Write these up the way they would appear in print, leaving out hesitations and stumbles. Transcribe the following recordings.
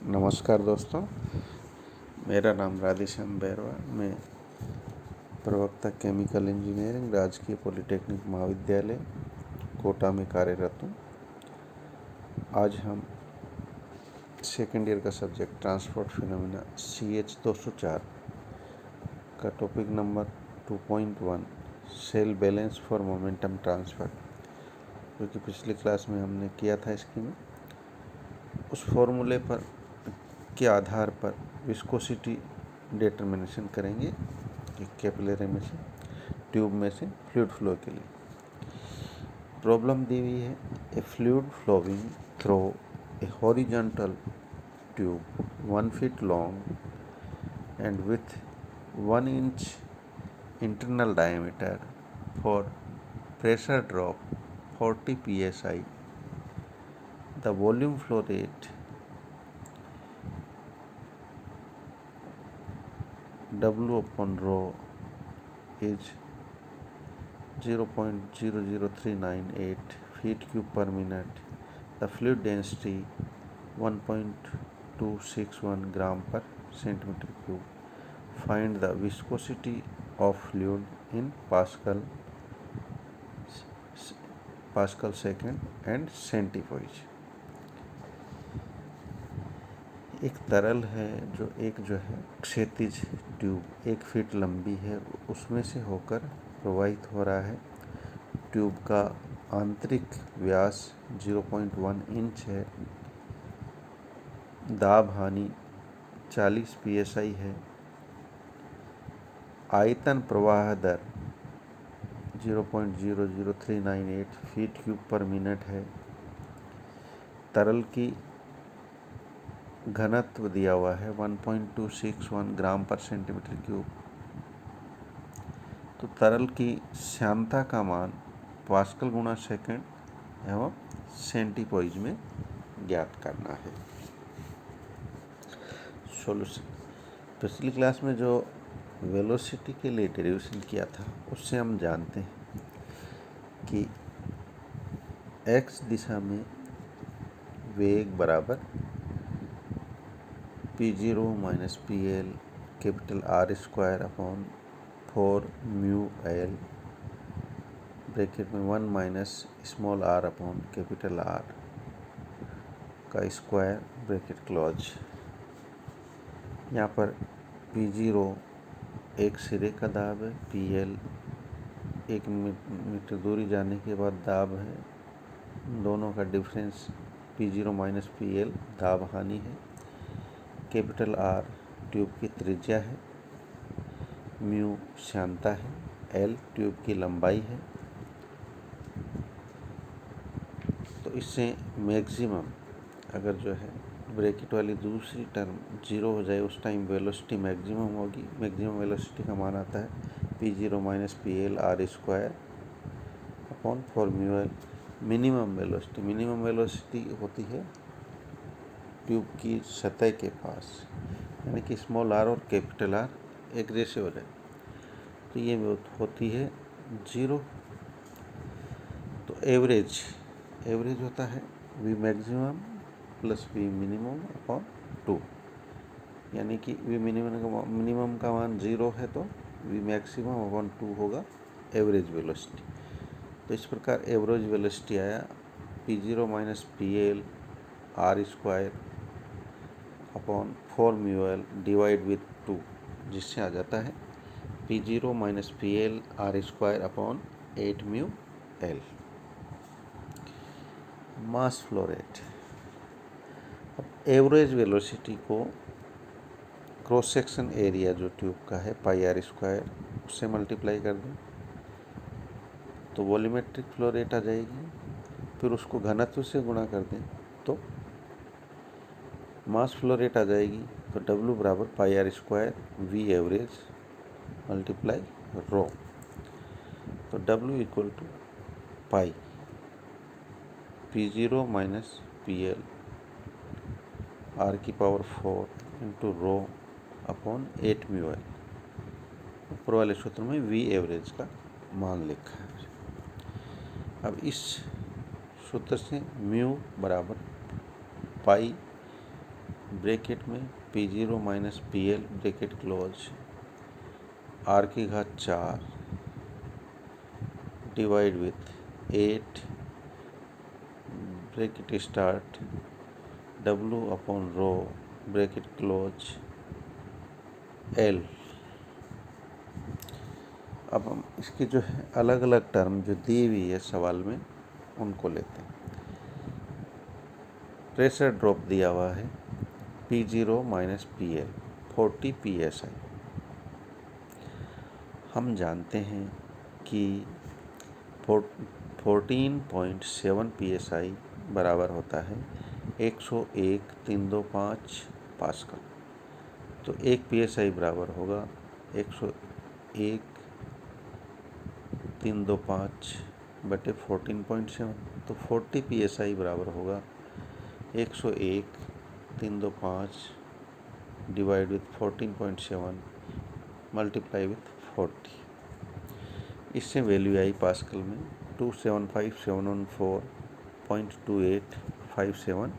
नमस्कार दोस्तों, मेरा नाम राधेश्याम बैरवा। मैं प्रवक्ता केमिकल इंजीनियरिंग राजकीय पॉलिटेक्निक महाविद्यालय कोटा में कार्यरत हूँ। आज हम सेकेंड ईयर का सब्जेक्ट ट्रांसपोर्ट फिनोमिना CH 204 का topic number 2.1 shell balance for momentum transfer, जो कि पिछली क्लास में हमने किया था इसकी में उस फॉर्मूले पर के आधार पर विस्कोसिटी डिटर्मिनेशन करेंगे एक कैपिलरी में से, ट्यूब में से फ्लूइड फ्लो के लिए। प्रॉब्लम दी हुई है, a fluid flowing through a horizontal tube 1 feet long and with 1 inch internal diameter for pressure drop 40 psi. The volume flow rate W upon rho is 0.00398 feet cube per minute. The fluid density 1.261 gram per centimeter cube. Find the viscosity of fluid in Pascal second and centipoise. एक तरल है जो है क्षैतिज tube 1 feet लंबी है, उसमें से होकर प्रवाहित हो रहा है। ट्यूब का आंतरिक व्यास 0.1 इंच है। दाब हानि 40 psi है। आयतन प्रवाह दर 0.00398 फीट क्यूब पर मिनट है। तरल की घनत्व दिया हुआ है 1.261 ग्राम पर सेंटीमीटर क्यूब। तो तरल की श्यानता का मान पास्कल गुणा सेकंड एवं सेंटीपोइज में ज्ञात करना है। सॉल्यूशन, पिछली क्लास में जो वेलोसिटी के लिए डेरिवेशन किया था उससे हम जानते हैं कि x दिशा में वेग बराबर P0 minus PL capital R square upon 4 mu L bracket में 1 minus small r upon capital R का स्क्वायर ब्रैकेट क्लोज। यहाँ पर P0 एक सिरे का दाब है, PL 1 मीटर दूरी जाने के बाद दाब है। दोनों का डिफरेंस P0 माइनस PL दाब हानि है। कैपिटल R ट्यूब की त्रिज्या है, म्यू श्यानता है, L ट्यूब की लंबाई है। तो इससे मैक्सिमम अगर जो है ब्रैकेट वाली दूसरी टर्म 0 हो जाए उस टाइम वेलोसिटी मैक्सिमम होगी। मैक्सिमम वेलोसिटी का मान आता है P0 minus PL R square upon 4 mu L। Minimum velocity होती है ट्यूब की सतह के पास, यानी कि स्मॉल r और कैपिटल R एक जैसे हो जाए तो ये होती है 0। तो एवरेज होता है V maximum plus V minimum upon 2, यानी कि V मिनिमम का मान 0 है तो V मैक्सिमम अपॉन 2 होगा एवरेज वेलोसिटी। तो इस प्रकार एवरेज वेलोसिटी आया P0 minus PL R square upon 4 mu L divide with 2, जिससे आ जाता है P0 minus PL R square upon 8 mu L। Mass flow rate, अब एवरेज वेलोसिटी को क्रॉस सेक्शन एरिया जो ट्यूब का है पाई R स्क्वायर उससे मल्टीप्लाई कर दें तो वॉल्यूमेट्रिक फ्लो रेट आ जाएगी। फिर उसको घनत्व से गुणा कर दें तो मास फ्लो रेट आ जाएगी। तो W बराबर pi R square V average multiply rho. तो W equal to pi P0 minus PL R की power 4 into rho upon 8 mu L। ऊपर वाले सूत्र में V एवरेज का मान लिखा है। अब इस सूत्र से म्यू बराबर पाई ब्रैकेट में P0 minus PL bracket close R की घात 4 divide with 8 bracket start W upon rho bracket close L। अब हम इसकी जो है अलग अलग टर्म जो दी हुई है सवाल में उनको लेते हैं। प्रेशर ड्रॉप दिया हुआ है P0 माइनस PL 40 PSI। हम जानते हैं कि 14.7 PSI बराबर होता है 101.325 पास्कल। तो 1 PSI बराबर होगा 101.325 बटे 14.7। तो 40 PSI बराबर होगा 101.325 डिवाइड विथ 14.7 मल्टीप्लाई विथ 40। इससे वैल्यू आई पास्कल में 275,714.2857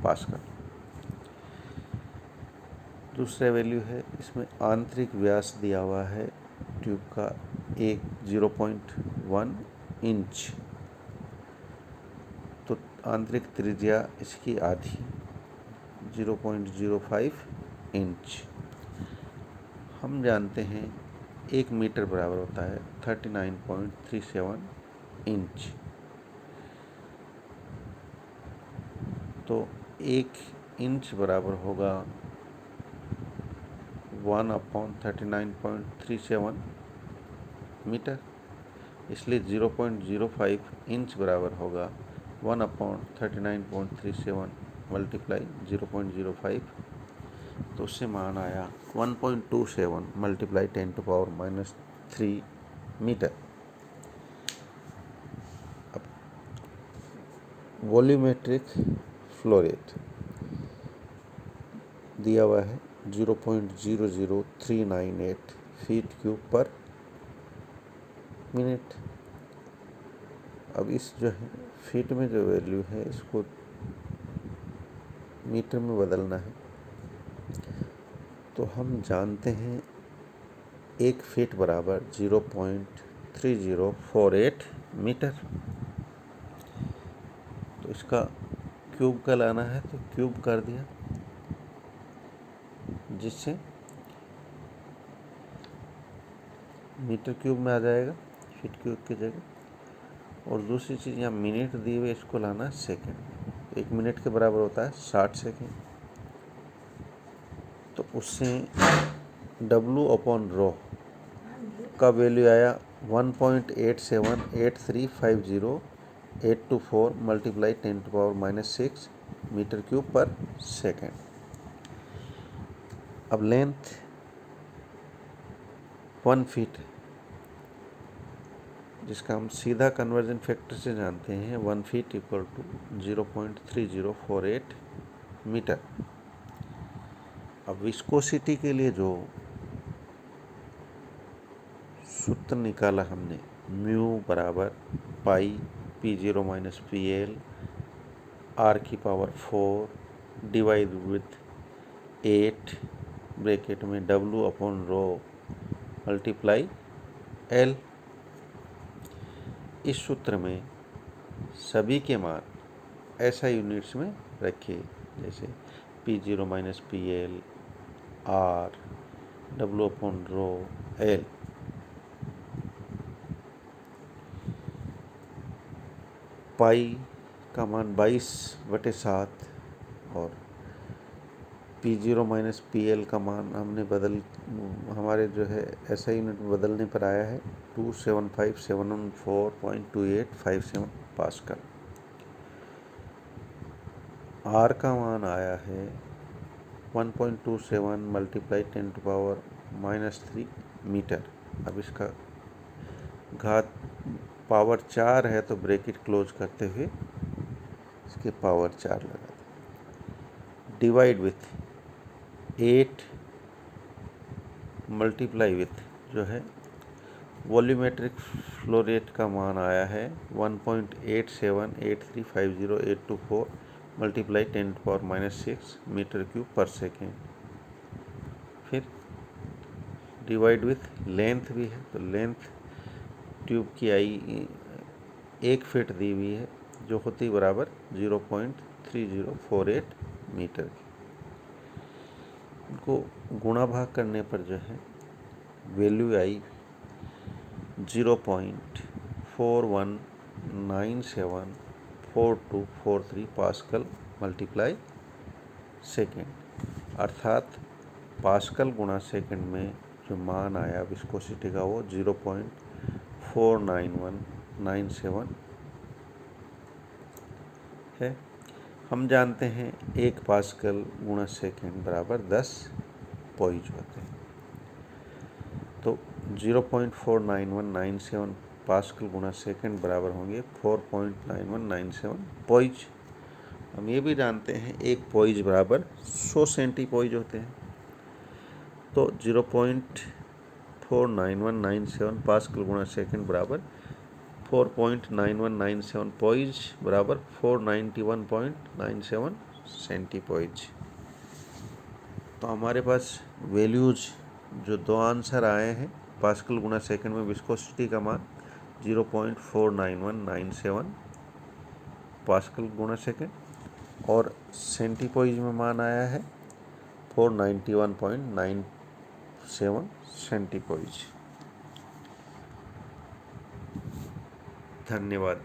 पास्कल। दूसरा वैल्यू है इसमें आंतरिक व्यास दिया हुआ है ट्यूब का 0.1 इंच। तो आंतरिक त्रिज्या इसकी आधी 0.05 इंच। हम जानते हैं 1 मीटर बराबर होता है 39.37 इंच। तो 1 इंच बराबर होगा 1/39.37 मीटर। इसलिए 0.05 इंच बराबर होगा 1/39.37 मल्टीप्लाई 0.05। तो उससे मान आया 1.27 मल्टीप्लाई 10⁻³ मीटर। अब वॉल्यूमेट्रिक फ्लो रेट दिया हुआ है 0.00398 फीट क्यूब पर मिनट। अब इस जो है फीट में जो वैल्यू है इसको मीटर में बदलना है। तो हम जानते हैं 1 फीट बराबर 0.3048 मीटर। तो इसका क्यूब का लाना है तो क्यूब कर दिया, जिससे मीटर क्यूब में आ जाएगा फीट क्यूब की जगह। और दूसरी चीज़ यहाँ मिनट दी हुई, इसको लाना है सेकेंड। 1 मिनट के बराबर होता है 60 सेकेंड। तो उससे W अपॉन रो का वैल्यू आया 1.878350.824 मल्टीप्लाई 10⁻⁻6 मीटर क्यूब पर सेकेंड। अब लेंथ 1 फीट है, जिसका हम सीधा कन्वर्जन फैक्टर से जानते हैं 1 फीट इक्वल टू 0.3048 मीटर। अब विस्कोसिटी के लिए जो सूत्र निकाला हमने, म्यू बराबर पाई P0 minus PL R⁴ divide with 8 bracket में W upon row multiply L। इस सूत्र में सभी के मान ऐसा यूनिट्स में रखिए, जैसे P0 minus PL R W upon rho L। पाई का मान 22/7 और P0 माइनस PL का मान हमने हमारे जो है ऐसा यूनिट बदलने पर आया है 275,714.2857 पास्कल। R का मान आया है 1.27 मल्टीप्लाई 10⁻⁻³ मीटर। अब इसका घात पावर 4 है तो ब्रैकेट क्लोज करते हुए इसके पावर 4 लगा दें, डिवाइड विथ 8 मल्टीप्लाई विथ जो है वॉल्यूमेट्रिक फ्लो रेट का मान आया है 1.878350.824 मल्टीप्लाई 10⁻⁻6 मीटर क्यूब पर सेकेंड। फिर डिवाइड विथ लेंथ भी है, तो लेंथ ट्यूब की आई 1 फीट दी हुई है, जो होती बराबर 0.3048 मीटर की। उनको गुणा भाग करने पर जो है वैल्यू आई 0.41974243 पास्कल मल्टीप्लाई सेकेंड, अर्थात पास्कल गुणा सेकेंड में जो मान आया विस्कोसिटी का वो 0.49197 है। हम जानते हैं 1 पास्कल गुणा सेकेंड बराबर 10 पॉइज होते हैं, तो 0.49197 पास्कल गुणा सेकेंड बराबर होंगे 4.9197 पॉइज। हम ये भी जानते हैं 1 पॉइज बराबर 100 सेंटीपॉइज होते हैं, तो 0.49197 पास्कल गुणा सेकेंड बराबर 4.9197 पॉइज बराबर 491.97 सेंटीपॉइज। तो हमारे पास वैल्यूज जो दो आंसर आए हैं, पास्कल गुणा सेकेंड में विस्कोसिटी का मान 0.49197 पास्कल गुणा सेकेंड, और सेंटीपॉइज में मान आया है 491.97 सेंटीपॉइज। धन्यवाद।